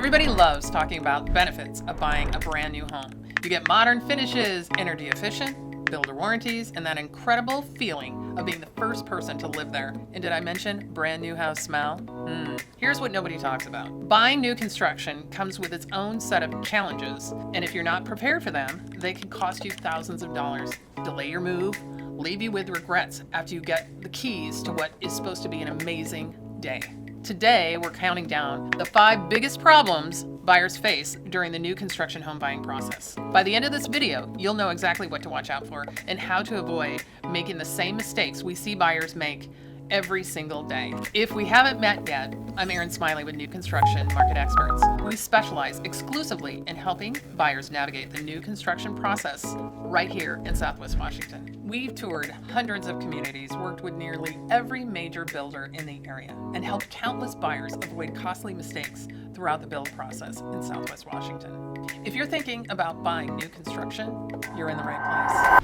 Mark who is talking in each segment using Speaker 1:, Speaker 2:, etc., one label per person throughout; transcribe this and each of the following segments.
Speaker 1: Everybody loves talking about the benefits of buying a brand new home. You get modern finishes, energy efficient, builder warranties, and that incredible feeling of being the first person to live there. And did I mention brand new house smell? Here's what nobody talks about. Buying new construction comes with its own set of challenges, and if you're not prepared for them, they can cost you thousands of dollars, delay your move, leave you with regrets after you get the keys to what is supposed to be an amazing day. Today, we're counting down the 5 biggest problems buyers face during the new construction home buying process. By the end of this video, you'll know exactly what to watch out for and how to avoid making the same mistakes we see buyers make every single day. If we haven't met yet, I'm Erin Smiley with New Construction Market Experts. We specialize exclusively in helping buyers navigate the new construction process right here in Southwest Washington. We've toured hundreds of communities, worked with nearly every major builder in the area, and helped countless buyers avoid costly mistakes throughout the build process in Southwest Washington. If you're thinking about buying new construction, you're in the right place.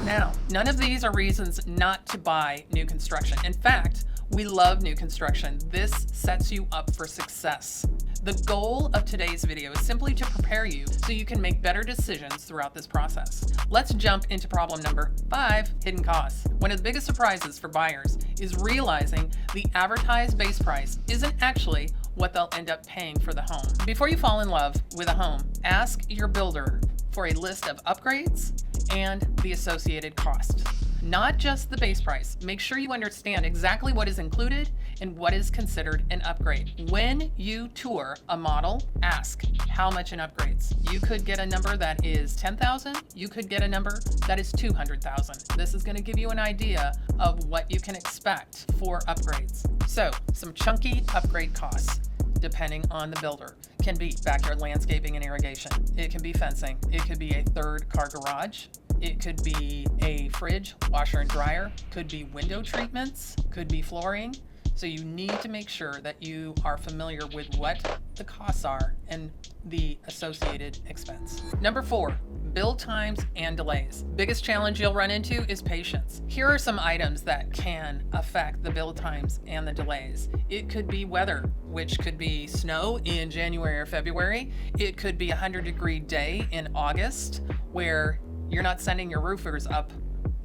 Speaker 1: Now, none of these are reasons not to buy new construction. In fact, we love new construction. This sets you up for success. The goal of today's video is simply to prepare you so you can make better decisions throughout this process. Let's jump into problem number 5, hidden costs. One of the biggest surprises for buyers is realizing the advertised base price isn't actually what they'll end up paying for the home. Before you fall in love with a home, ask your builder for a list of upgrades and the associated cost. Not just the base price. Make sure you understand exactly what is included and what is considered an upgrade. When you tour a model, ask how much in upgrades. You could get a number that is $10,000. You could get a number that is $200,000. This is going to give you an idea of what you can expect for upgrades. So, some chunky upgrade costs, depending on the builder, can be backyard landscaping and irrigation. It can be fencing. It could be a 3rd car garage. It could be a fridge, washer and dryer, could be window treatments, could be flooring. So you need to make sure that you are familiar with what the costs are and the associated expense. Number 4, build times and delays. Biggest challenge you'll run into is patience. Here are some items that can affect the build times and the delays. It could be weather, which could be snow in January or February. It could be a 100-degree day in August where you're not sending your roofers up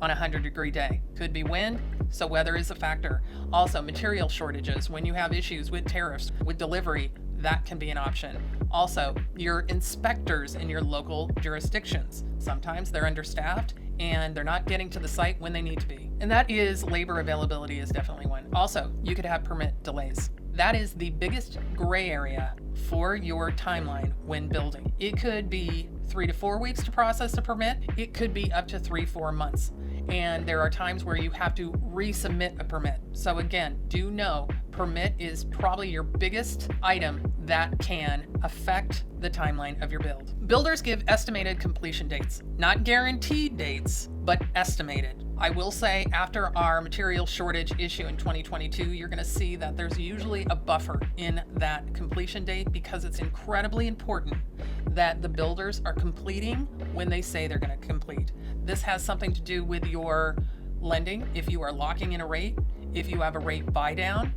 Speaker 1: on a 100-degree day. Could be wind, so weather is a factor. Also, material shortages. When you have issues with tariffs, with delivery, that can be an option. Also, your inspectors in your local jurisdictions. Sometimes they're understaffed and they're not getting to the site when they need to be. And that is labor availability is definitely one. Also, you could have permit delays. That is the biggest gray area for your timeline when building. It could be 3 to 4 weeks to process a permit. It could be up to 3-4 months. And there are times where you have to resubmit a permit. So again, do know permit is probably your biggest item that can affect the timeline of your build. Builders give estimated completion dates, not guaranteed dates, but estimated. I will say after our material shortage issue in 2022, you're going to see that there's usually a buffer in that completion date because it's incredibly important that the builders are completing when they say they're going to complete. This has something to do with your lending. If you are locking in a rate, if you have a rate buy down,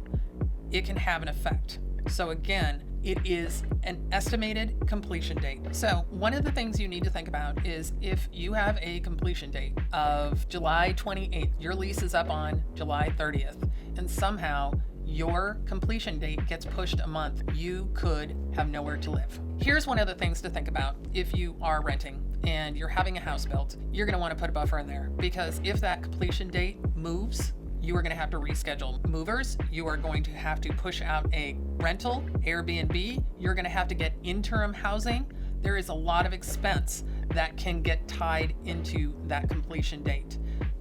Speaker 1: it can have an effect. So again, it is an estimated completion date. So one of the things you need to think about is if you have a completion date of July 28th, your lease is up on July 30th, and somehow your completion date gets pushed a month, you could have nowhere to live. Here's one of the things to think about if you are renting and you're having a house built. You're going to want to put a buffer in there because if that completion date moves, you are going to have to reschedule movers. You are going to have to push out a rental, Airbnb. You're going to have to get interim housing. There is a lot of expense that can get tied into that completion date.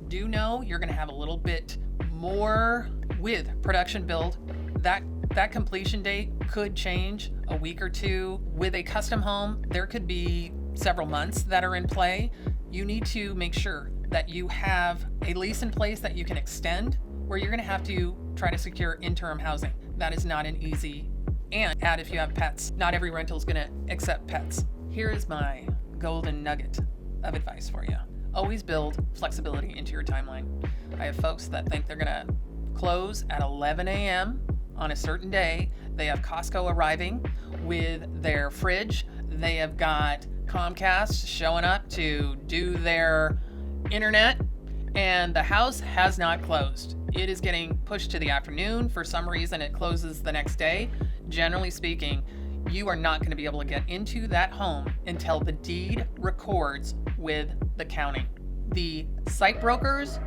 Speaker 1: Do know you're going to have a little bit more with production build. That completion date could change a week or two. With a custom home, there could be several months that are in play. You need to make sure that you have a lease in place that you can extend, where you're going to have to try to secure interim housing. That is not an easy and add if you have pets. Not every rental is going to accept pets. Here is my golden nugget of advice for you. Always build flexibility into your timeline. I have folks that think they're going to close at 11 a.m. on a certain day. They have Costco arriving with their fridge. They have got Comcast showing up to do their internet, and the house has not closed. It is getting pushed to the afternoon. For some reason, it closes the next day. Generally speaking, you are not going to be able to get into that home until the deed records with the county. The site brokers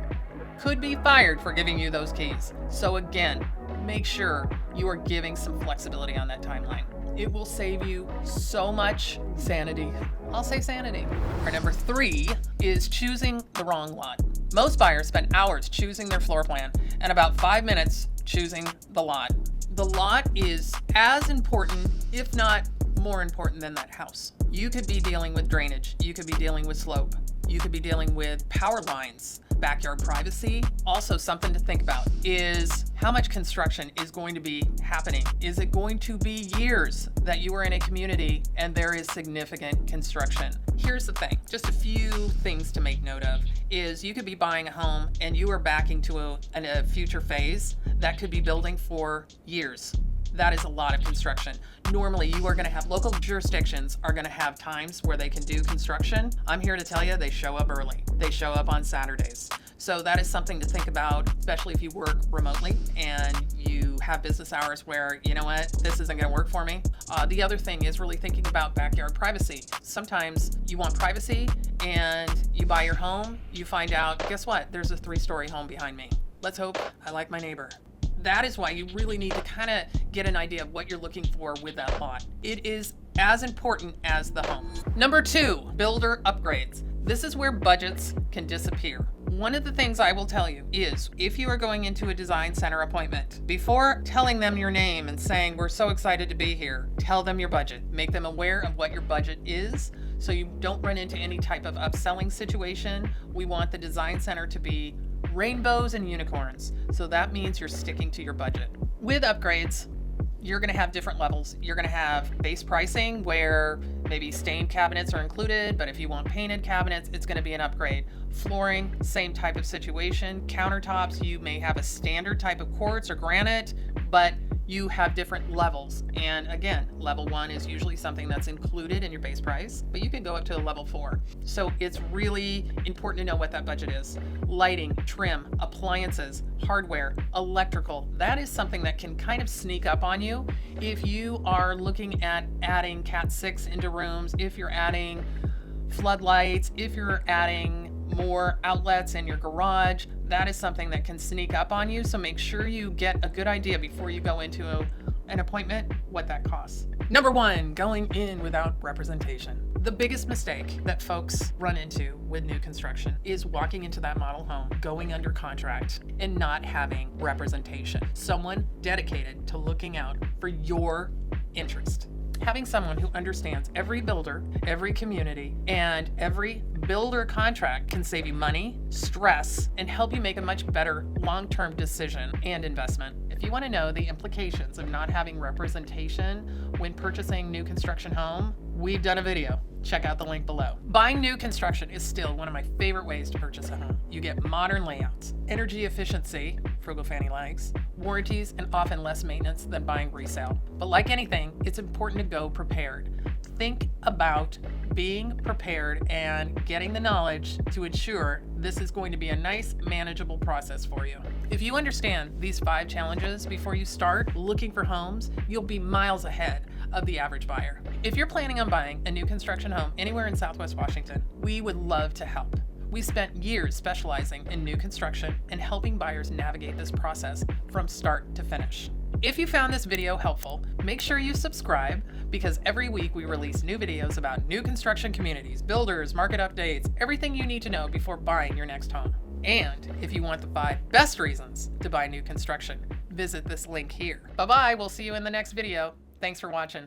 Speaker 1: could be fired for giving you those keys. So again, make sure you are giving some flexibility on that timeline. It will save you so much sanity. I'll say sanity. Our number 3 is choosing the wrong lot. Most buyers spend hours choosing their floor plan and about 5 minutes choosing the lot. The lot is as important, if not more important than that house. You could be dealing with drainage. You could be dealing with slope. You could be dealing with power lines, backyard privacy. Also, something to think about is how much construction is going to be happening. Is it going to be years that you are in a community and there is significant construction? Here's the thing, just a few things to make note of is you could be buying a home and you are backing to a future phase that could be building for years. That is a lot of construction. Normally, you are going to have local jurisdictions are going to have times where they can do construction. I'm here to tell you they show up early. They show up on Saturdays. So that is something to think about, especially if you work remotely and you have business hours where, you know what, this isn't going to work for me. The other thing is really thinking about backyard privacy. Sometimes you want privacy and you buy your home, you find out, guess what? There's a 3-story home behind me. Let's hope I like my neighbor. That is why you really need to kind of get an idea of what you're looking for with that lot. It is as important as the home. Number 2, builder upgrades. This is where budgets can disappear. One of the things I will tell you is if you are going into a design center appointment, before telling them your name and saying, we're so excited to be here, tell them your budget. Make them aware of what your budget is so you don't run into any type of upselling situation. We want the design center to be rainbows and unicorns. So that means you're sticking to your budget. With upgrades, you're going to have different levels. You're going to have base pricing where maybe stained cabinets are included, but if you want painted cabinets, it's going to be an upgrade. Flooring, same type of situation. Countertops, you may have a standard type of quartz or granite, but you have different levels. And again, level 1 is usually something that's included in your base price, but you can go up to a level 4. So it's really important to know what that budget is. Lighting, trim, appliances, hardware, electrical, that is something that can kind of sneak up on you. If you are looking at adding Cat 6 into rooms, if you're adding floodlights, if you're adding more outlets in your garage, that is something that can sneak up on you. So make sure you get a good idea before you go into an appointment what that costs. Number 1, going in without representation. The biggest mistake that folks run into with new construction is walking into that model home, going under contract, and not having representation. Someone dedicated to looking out for your interest. Having someone who understands every builder, every community, and every builder contract can save you money, stress, and help you make a much better long-term decision and investment. If you want to know the implications of not having representation when purchasing new construction home, we've done a video. Check out the link below. Buying new construction is still one of my favorite ways to purchase a home. You get modern layouts, energy efficiency, frugal Fanny likes, warranties, and often less maintenance than buying resale. But like anything, it's important to go prepared. Think about being prepared and getting the knowledge to ensure this is going to be a nice, manageable process for you. If you understand these 5 challenges before you start looking for homes, you'll be miles ahead of the average buyer. If you're planning on buying a new construction home anywhere in Southwest Washington, we would love to help. We spent years specializing in new construction and helping buyers navigate this process from start to finish. If you found this video helpful, make sure you subscribe because every week we release new videos about new construction communities, builders, market updates, everything you need to know before buying your next home. And if you want the 5 best reasons to buy new construction, visit this link here. Bye-bye, we'll see you in the next video. Thanks for watching.